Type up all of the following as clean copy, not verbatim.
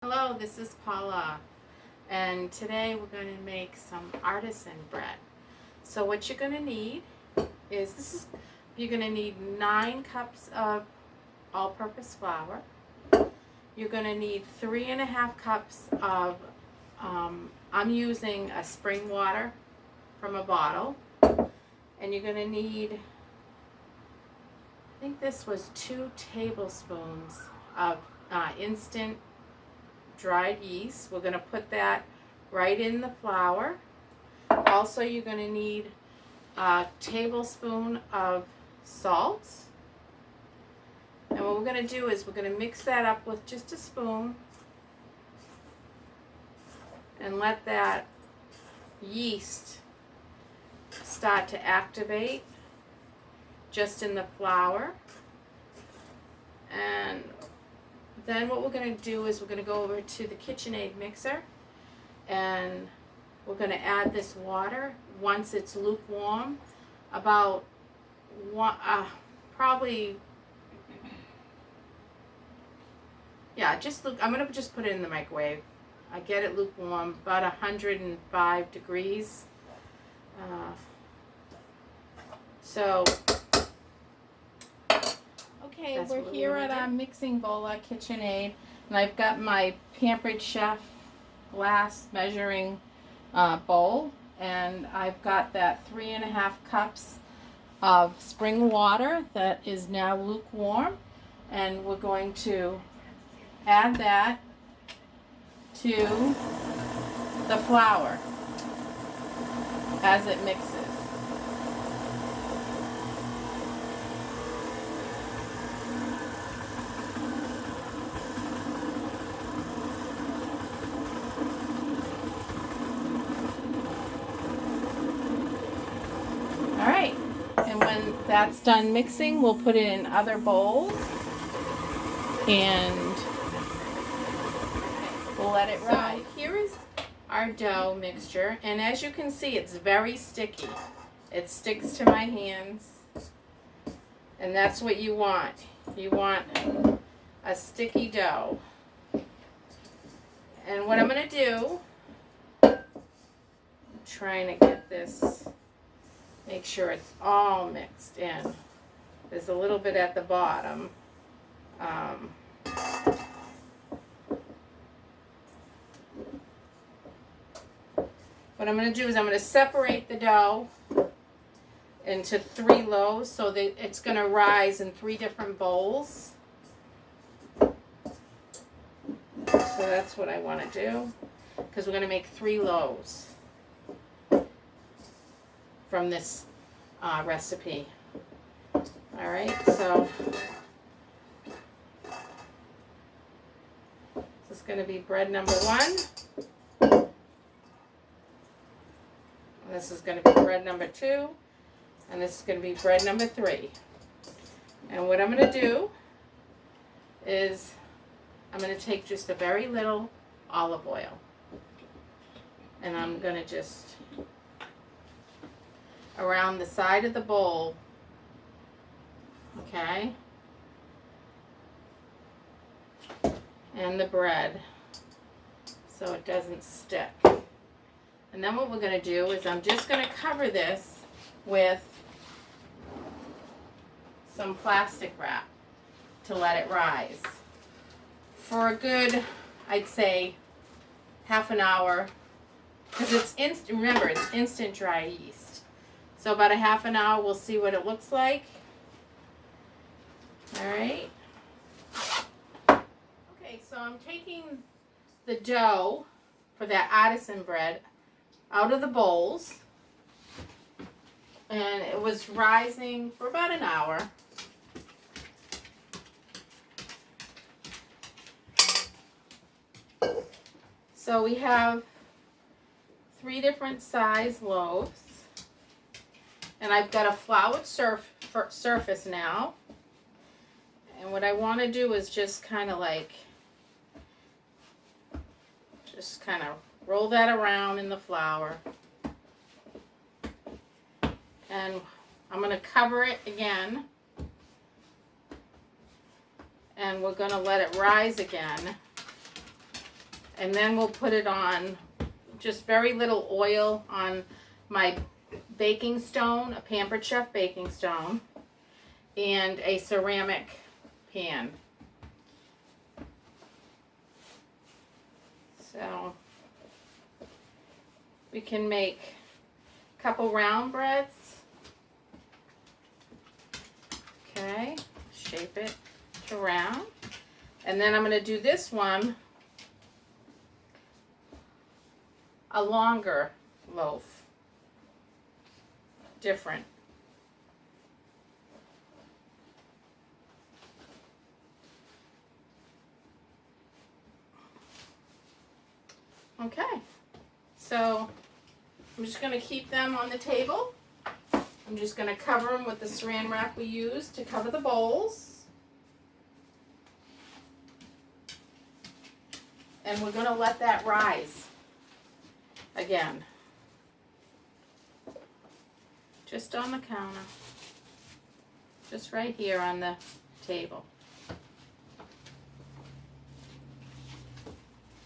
Hello, this is Paula, and today we're going to make some artisan bread. So what you're going to need is you're going to need 9 cups of all-purpose flour. You're going to need 3.5 cups of I'm using a spring water from a bottle, and you're going to need, I think this was 2 tablespoons of instant dried yeast. We're going to put that right in the flour. Also, you're going to need a tablespoon of salt. And what we're going to do is we're going to mix that up with just a spoon and let that yeast start to activate just in the flour. And then what we're going to do is we're going to go over to the KitchenAid mixer, and we're going to add this water once it's lukewarm, about probably, I'm going to just put it in the microwave. I get it lukewarm, about 105 degrees. Okay, we're here at our mixing bowl at KitchenAid, and I've got my Pampered Chef glass measuring bowl, and I've got that 3.5 cups of spring water that is now lukewarm, and we're going to add that to the flour as it mixes. Alright, and when that's done mixing, we'll put it in other bowls and we'll let it rise. So here is our dough mixture, and as you can see, it's very sticky. It sticks to my hands, and that's what you want. You want a sticky dough. And what I'm going to do, I'm trying to get this, make sure it's all mixed in. There's a little bit at the bottom. What I'm going to do is I'm going to separate the dough into 3 loaves so that it's going to rise in 3 different bowls. So that's what I want to do, because we're going to make 3 loaves from this recipe. Alright, so this is going to be bread number 1. This is going to be bread number 2. And this is going to be bread number 3. And what I'm going to do is I'm going to take just a very little olive oil. And I'm going to just around the side of the bowl, okay, and the bread so it doesn't stick. And then what we're going to do is I'm just going to cover this with some plastic wrap to let it rise for a good, I'd say, half an hour, because it's instant. Remember, it's instant dry yeast. So about a half an hour, we'll see what it looks like. All right. Okay, so I'm taking the dough for that artisan bread out of the bowls, and it was rising for about an hour. So we have 3 different size loaves, and I've got a floured surface now, and what I want to do is just kind of roll that around in the flour, and I'm going to cover it again, and we're going to let it rise again And then we'll put it on just very little oil on my baking stone, a Pampered Chef baking stone, and a ceramic pan. So we can make a couple round breads. Okay, shape it to round. And then I'm going to do this one, a longer loaf, different. Okay, so I'm just going to keep them on the table. I'm just going to cover them with the saran wrap we used to cover the bowls. And we're going to let that rise again. Just on the counter. Just right here on the table.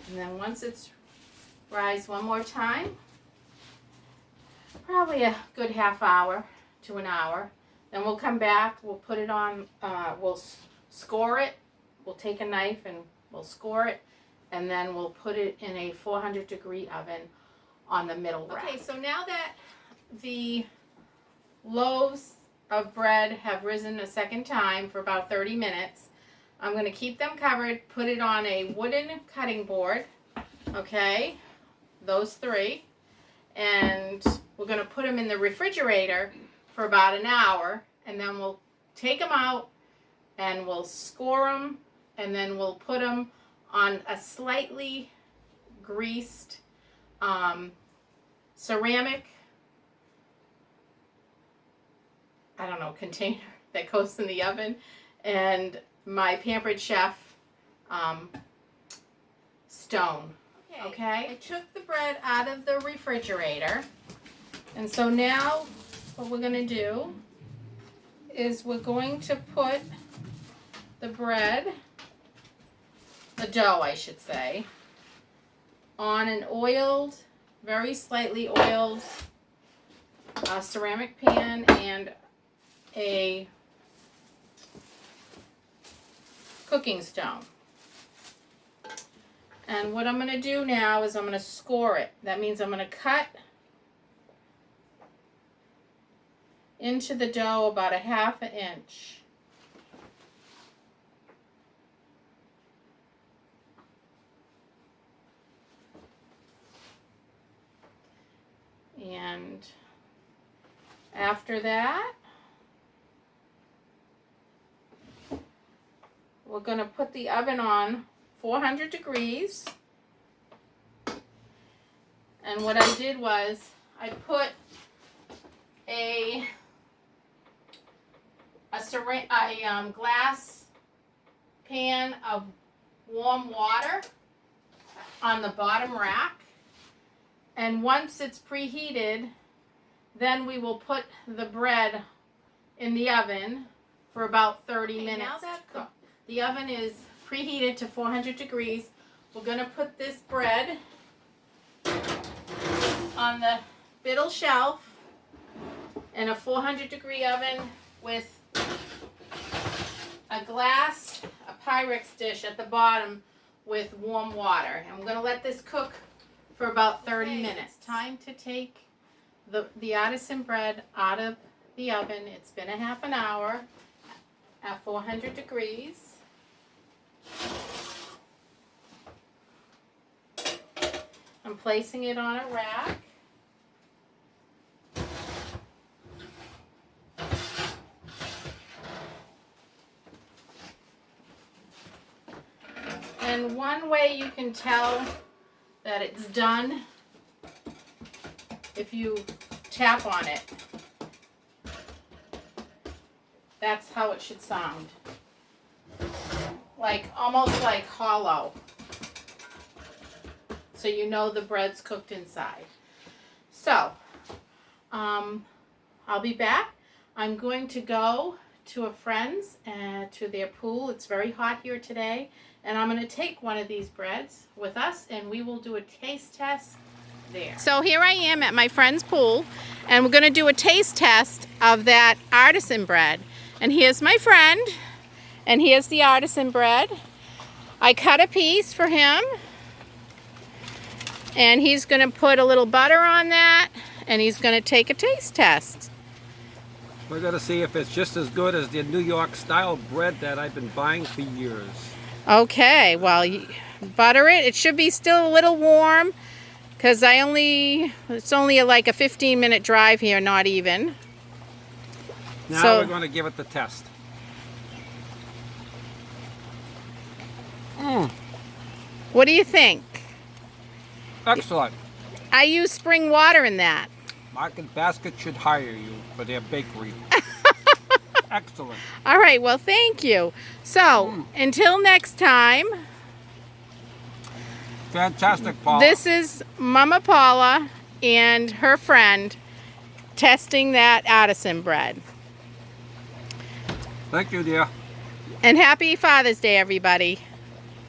And then once it's rise one more time, probably a good half hour to an hour. Then we'll come back, we'll put it on, we'll score it. We'll take a knife and we'll score it. And then we'll put it in a 400-degree oven on the middle rack. Okay, so now that the loaves of bread have risen a second time for about 30 minutes, I'm going to keep them covered, put it on a wooden cutting board, okay, those three, and we're going to put them in the refrigerator for about an hour, and then we'll take them out and we'll score them, and then we'll put them on a slightly greased ceramic, I don't know, container that goes in the oven, and my Pampered Chef stone. Okay, I took the bread out of the refrigerator, and so now what we're going to do is we're going to put the bread, the dough I should say, on an oiled, very slightly oiled ceramic pan and a cooking stone. And what I'm going to do now is I'm going to score it. That means I'm going to cut into the dough about a ½ inch. And after that, we're going to put the oven on 400 degrees. And what I did was I put a glass pan of warm water on the bottom rack. And once it's preheated, then we will put the bread in the oven for about 30 minutes. Now that the oven is preheated to 400 degrees, we're going to put this bread on the middle shelf in a 400-degree oven with a Pyrex dish at the bottom with warm water. And we're going to let this cook for about 30 minutes. It's time to take the artisan bread out of the oven. It's been a half an hour at 400 degrees. I'm placing it on a rack. And one way you can tell that it's done, if you tap on it, that's how it should sound. Like, almost like hollow. So you know the bread's cooked inside. So, I'll be back. I'm going to go to a friend's and to their pool. It's very hot here today. And I'm going to take one of these breads with us and we will do a taste test there. So here I am at my friend's pool and we're going to do a taste test of that artisan bread. And here's my friend and here's the artisan bread. I cut a piece for him and he's going to put a little butter on that and he's going to take a taste test. We're going to see if it's just as good as the New York style bread that I've been buying for years. Okay, well, butter it. It should be still a little warm because it's only like a 15-minute drive here, not even. Now we're going to give it the test. What do you think? Excellent. I use spring water in that. Market Basket should hire you for their bakery. Excellent. All right, well, thank you. So, until next time. Fantastic, Paula. This is Mama Paula and her friend testing that artisan bread. Thank you, dear. And happy Father's Day, everybody.